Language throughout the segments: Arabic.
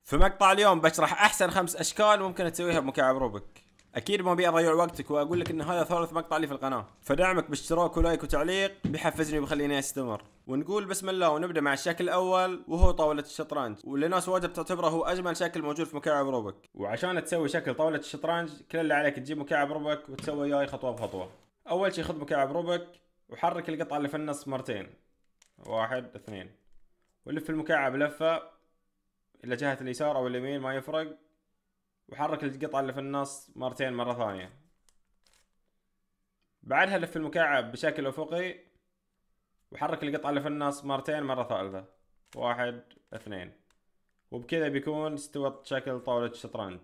في مقطع اليوم بشرح احسن 5 اشكال ممكن تسويها بمكعب روبك. اكيد ما ابي اضيع وقتك واقول لك ان هذا ثالث مقطع لي في القناه، فدعمك باشتراك ولايك وتعليق بيحفزني وبيخليني استمر. ونقول بسم الله ونبدا مع الشكل الاول وهو طاوله الشطرنج، واللي ناس واجد تعتبره هو اجمل شكل موجود في مكعب روبك. وعشان تسوي شكل طاوله الشطرنج كل اللي عليك تجيب مكعب روبك وتسوي وياي خطوه بخطوه. اول شيء خذ مكعب روبك وحرك القطعه اللي في النص مرتين، 1 2، ولف المكعب لفه الى جهه اليسار او اليمين ما يفرق، وحرك القطعة اللي في النص مرتين مرة ثانية. بعدها لف المكعب بشكل افقي وحرك القطعة اللي في النص مرتين مرة ثالثة، 1 2، وبكذا بيكون استوى شكل طاولة الشطرنج.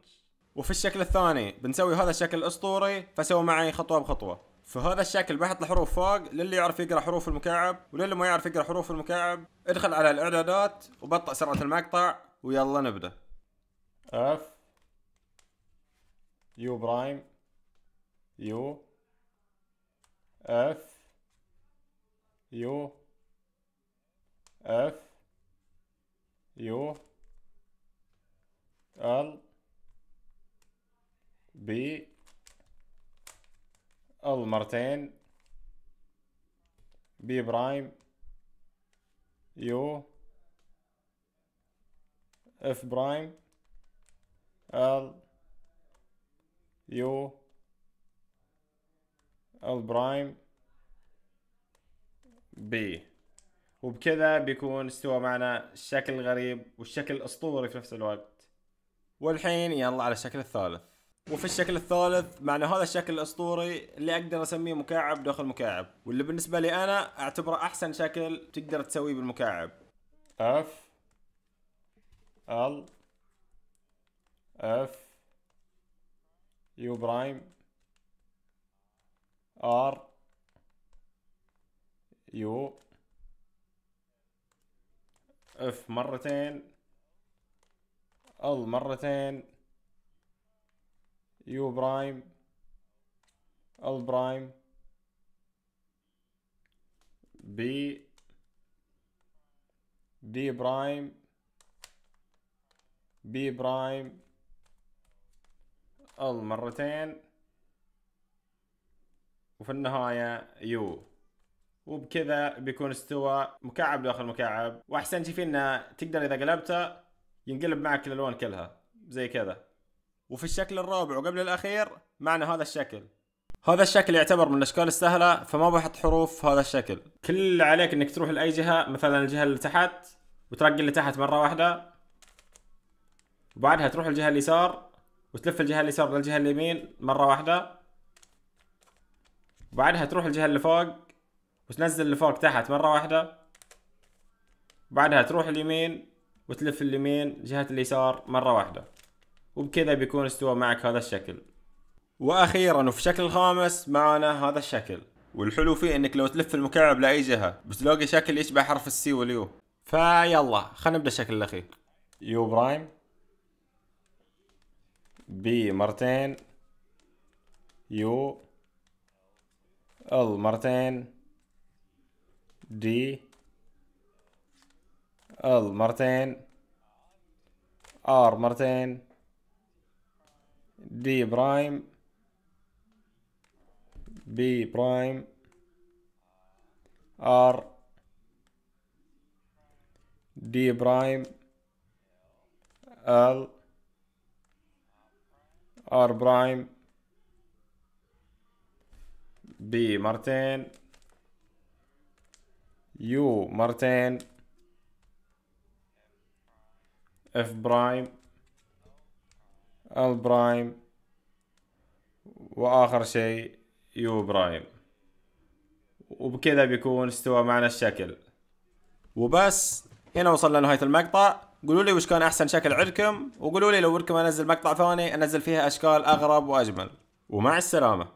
وفي الشكل الثاني بنسوي هذا الشكل الاسطوري، فسووا معي خطوة بخطوة. في هذا الشكل بحط الحروف فوق للي يعرف يقرا حروف المكعب، وللي ما يعرف يقرا حروف المكعب ادخل على الاعدادات وبطئ سرعة المقطع ويلا نبدأ. اف يو برايم يو اف يو اف يو ال بي ال مرتين بي برايم يو اف برايم ال يو البرايم بي. وبكذا بيكون استوى معنا الشكل الغريب والشكل الاسطوري في نفس الوقت. والحين يلا على الشكل الثالث. وفي الشكل الثالث معنا هذا الشكل الاسطوري اللي اقدر اسميه مكعب داخل مكعب، واللي بالنسبة لي انا اعتبره احسن شكل تقدر تسويه بالمكعب. اف ال اف يو برايم ار يو اف مرتين ال مرتين يو برايم ال برايم بي دي برايم بي برايم ال مرتين، وفي النهاية يو. وبكذا بيكون استوى مكعب داخل مكعب. واحسن شي فيه انه تقدر اذا قلبته ينقلب معك الالوان كلها زي كذا. وفي الشكل الرابع وقبل الاخير معنا هذا الشكل. هذا الشكل يعتبر من الاشكال السهلة، فما بحط حروف في هذا الشكل. كل اللي عليك انك تروح لاي جهة، مثلا الجهة اللي تحت وترقي اللي تحت مرة واحدة، وبعدها تروح الجهة اليسار وتلف الجهة اليسار للجهة اليمين مرة واحدة، وبعدها تروح الجهة اللي فوق وتنزل اللي فوق تحت مرة واحدة، بعدها تروح اليمين وتلف اليمين جهة اليسار مرة واحدة. وبكذا بيكون استوى معك هذا الشكل. واخيرا وفي الشكل الخامس معنا هذا الشكل، والحلو فيه انك لو تلف المكعب لاي جهة بتلاقي شكل يشبه حرف السي واليو. فيلا خلينا نبدا الشكل الاخير. يو برايم بي مرتين يو ال مرتين دي ال مرتين ار مرتين دي برايم بي برايم ار دي برايم ال ار برايم بي مرتين يو مرتين اف برايم ال برايم، واخر شيء يو برايم. وبكذا بيكون استوى معنا الشكل. وبس هنا وصلنا لنهاية المقطع. قولوا لي وش كان احسن شكل عندكم، وقولوا لي لو ودكم انزل مقطع ثاني انزل فيها اشكال اغرب واجمل. ومع السلامة.